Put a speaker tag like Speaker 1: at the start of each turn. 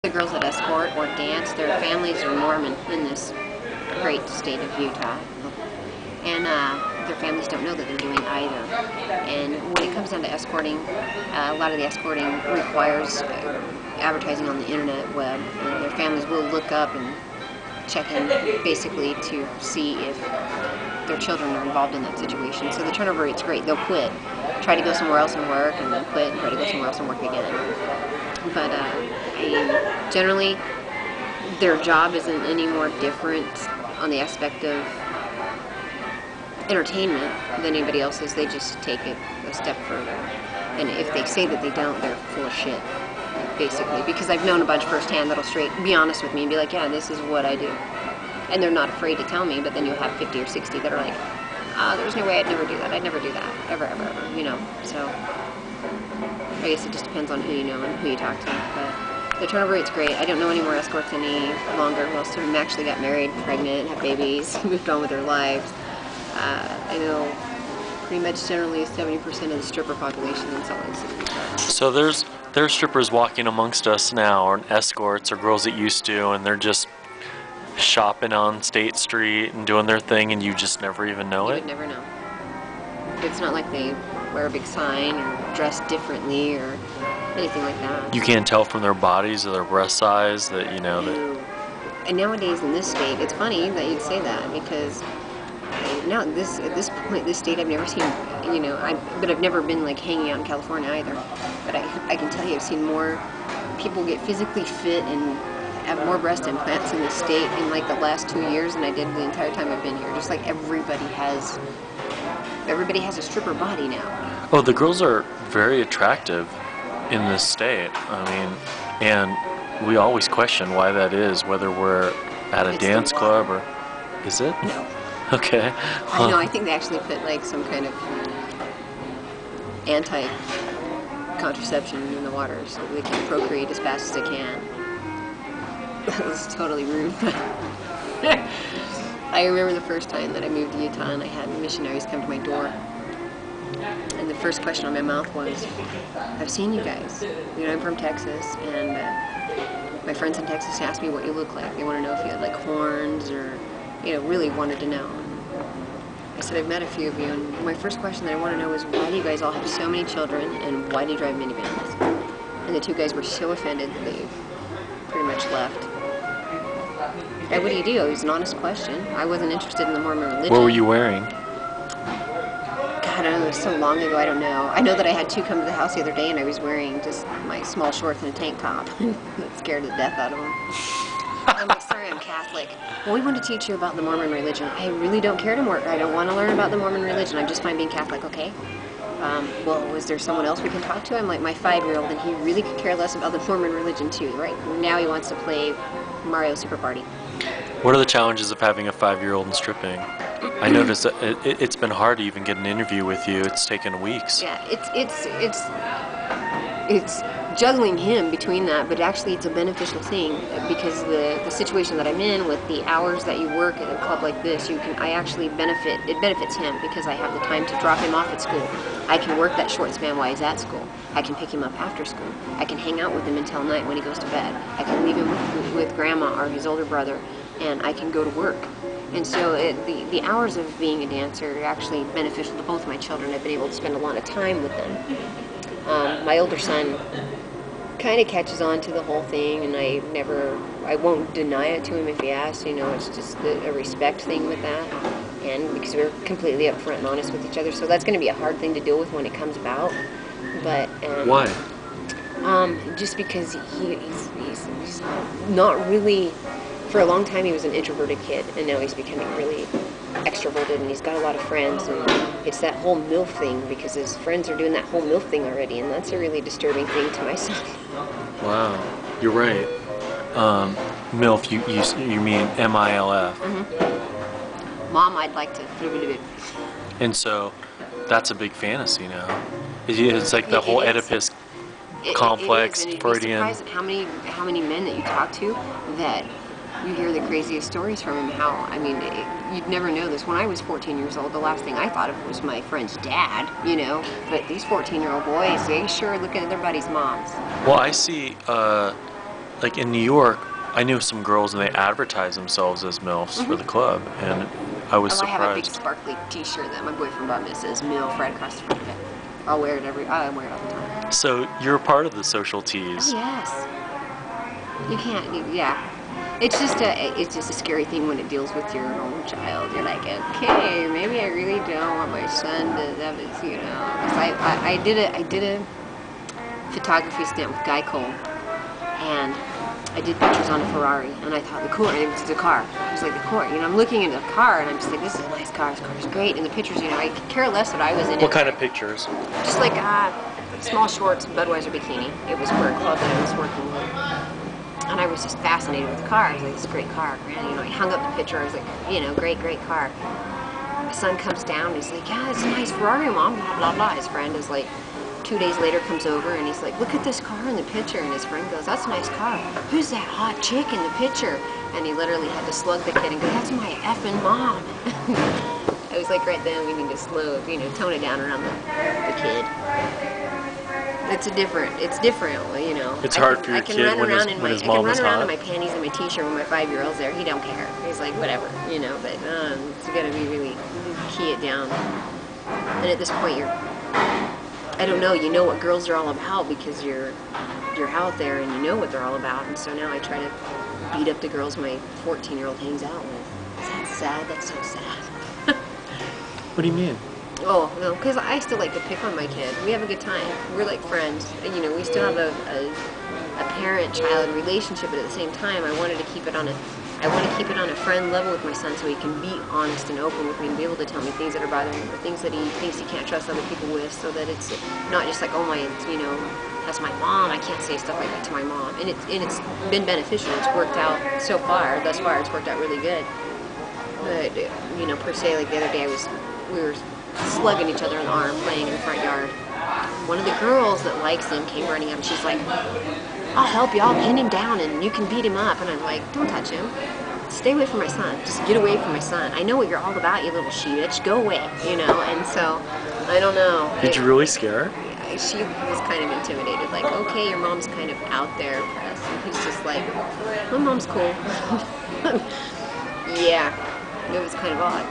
Speaker 1: The girls that escort or dance, their families are Mormon in this great state of Utah. And their families don't know that they're doing either. And when it comes down to escorting, a lot of the escorting requires advertising on the internet web. And their families will look up and check in basically to see if their children are involved in that situation. So the turnover rate's great. They'll quit, try to go somewhere else and work, and then quit and try to go somewhere else and work again. But generally, their job isn't any more different on the aspect of entertainment than anybody else's. They just take it a step further. And if they say that they don't, they're full of shit, basically. Because I've known a bunch firsthand that'll straight be honest with me and be like, yeah, this is what I do. And they're not afraid to tell me, but then you'll have 50 or 60 that are like, there's no way I'd never do that. I'd never do that. Ever, ever, ever. You know, so I guess it just depends on who you know and who you talk to. But the turnover rate's great. I don't know any more escorts any longer. Most of them actually got married, pregnant, have babies, moved on with their lives. I know pretty much generally 70% of the stripper population in Salt Lake City.
Speaker 2: So there's strippers walking amongst us now, or escorts, or girls that used to, and they're just shopping on State Street and doing their thing, and you just never even know it?
Speaker 1: You would never know. It's not like they wear a big sign or dress differently or anything like that.
Speaker 2: You can't tell from their bodies or their breast size that, you know, that...
Speaker 1: And nowadays in this state, it's funny that you'd say that, because now at this point, this state, I've never seen, you know, but I've never been like hanging out in California either. But I can tell you, I've seen more people get physically fit and have more breast implants in the state in like the last 2 years than I did the entire time I've been here. Just like everybody has a stripper body now.
Speaker 2: Oh, the girls are very attractive in this state. I mean, and we always question why that is, whether we're at a dance club or... Is it?
Speaker 1: No.
Speaker 2: Okay.
Speaker 1: I know, I think they actually put like some kind of anti-contraception in the water so they can procreate as fast as they can. That was totally rude, but I remember the first time that I moved to Utah and I had missionaries come to my door. And the first question on my mouth was, I've seen you guys. You know, I'm from Texas, and my friends in Texas asked me what you look like. They want to know if you had like horns or, you know, really wanted to know. I said, I've met a few of you, and my first question that I want to know is, why do you guys all have so many children, and why do you drive minivans? And the two guys were so offended that they pretty much left. And what do you do? It was an honest question. I wasn't interested in the Mormon religion.
Speaker 2: What were you wearing?
Speaker 1: God, I don't know. It was so long ago, I don't know. I know that I had two come to the house the other day, and I was wearing just my small shorts and a tank top. That scared the death out of them. I'm like, sorry, I'm Catholic. Well, we want to teach you about the Mormon religion. I really don't care to work. I don't want to learn about the Mormon religion. I'm just fine being Catholic, okay? Well, is there someone else we can talk to? I'm like, my 5-year-old, and he really could care less about the Mormon religion, too. Right now he wants to play Mario Super Party.
Speaker 2: What are the challenges of having a 5-year-old and stripping? I noticed that it's been hard to even get an interview with you. It's taken weeks.
Speaker 1: Yeah, it's juggling him between that, but actually it's a beneficial thing because the situation that I'm in with the hours that you work at a club like this, it benefits him because I have the time to drop him off at school. I can work that short span while he's at school. I can pick him up after school. I can hang out with him until night when he goes to bed. I can leave him with grandma or his older brother, and I can go to work. And so the hours of being a dancer are actually beneficial to both my children. I've been able to spend a lot of time with them. My older son kind of catches on to the whole thing, and I won't deny it to him if he asks. You know, it's just a respect thing with that, and because we're completely upfront and honest with each other, so that's going to be a hard thing to deal with when it comes about. But
Speaker 2: why?
Speaker 1: Just because he's not really. For a long time, he was an introverted kid, and now he's becoming really extroverted, and he's got a lot of friends, and it's that whole MILF thing, because his friends are doing that whole MILF thing already, and that's a really disturbing thing to my son.
Speaker 2: Wow, you're right. MILF, you mean M-I-L-F.
Speaker 1: Mm-hmm. Mom, I'd like to...
Speaker 2: And so, that's a big fantasy now. It's like the whole Oedipus complex, Freudian...
Speaker 1: You'd be surprised at how many men that you talk to that... You hear the craziest stories from him, you'd never know this. When I was 14 years old, the last thing I thought of was my friend's dad, you know. But these 14-year-old boys, they sure look at their buddies' moms.
Speaker 2: Well, I see like in New York, I knew some girls and they advertised themselves as MILFs for the club, and I was
Speaker 1: Oh, I have a big
Speaker 2: surprised.
Speaker 1: sparkly T-shirt that my boyfriend bought me. It says MILF right across the front of it. I'll wear it I wear it all the time.
Speaker 2: So you're a part of the social
Speaker 1: Oh
Speaker 2: tease.
Speaker 1: yes. You can't. Yeah. It's just a scary thing when it deals with your own child. You're like, okay, maybe I really don't want my son to have it, you know. Because I did a photography stint with Guy Cole, and I did pictures on a Ferrari, and I thought the car, it was the car. I was like, the car, you know, I'm looking at the car, and I'm just like, this is a nice car. This car is great. In the pictures, you know, I could care less what I was in.
Speaker 2: What kind of pictures?
Speaker 1: Just like small shorts, Budweiser bikini. It was for a club that I was working with. And I was just fascinated with the car. I was like, this is a great car. And, you know, I hung up the picture. I was like, you know, great car. My son comes down and he's like, yeah, it's a nice Ferrari, Mom, blah, blah, blah. His friend is like, 2 days later comes over and he's like, look at this car in the picture. And his friend goes, that's a nice car. Who's that hot chick in the picture? And he literally had to slug the kid and go, that's my effing mom. I was like, right then, we need to tone it down around the kid. It's different, you know.
Speaker 2: It's hard for your kid when his mom is hot.
Speaker 1: I can run around in my panties and my t-shirt when my 5-year-old's there. He don't care. He's like, whatever, you know. But it's got to be really key it down. And at this point, I don't know. You know what girls are all about because you're out there and you know what they're all about. And so now I try to beat up the girls my 14-year-old hangs out with. Is that sad? That's so sad.
Speaker 2: What do you mean?
Speaker 1: Oh, no, because I still like to pick on my kid. We have a good time. We're like friends. You know, we still have a parent-child relationship, but at the same time, I wanted to keep it on a friend level with my son so he can be honest and open with me and be able to tell me things that are bothering him or things that he thinks he can't trust other people with, so that it's not just like, oh my, you know, that's my mom. I can't say stuff like that to my mom. And it's been beneficial. It's worked out so far. Thus far, it's worked out really good. But, you know, per se, like the other day, we were slugging each other in the arm, playing in the front yard. One of the girls that likes him came running up and she's like, I'll help you, I'll pin him down and you can beat him up. And I'm like, don't touch him. Stay away from my son. Just get away from my son. I know what you're all about, you little she-bitch. Go away, you know. And so, I don't know.
Speaker 2: Did you really scare her?
Speaker 1: Yeah, she was kind of intimidated. Like, okay, your mom's kind of out there, press. And he's just like, my mom's cool. Yeah, it was kind of odd.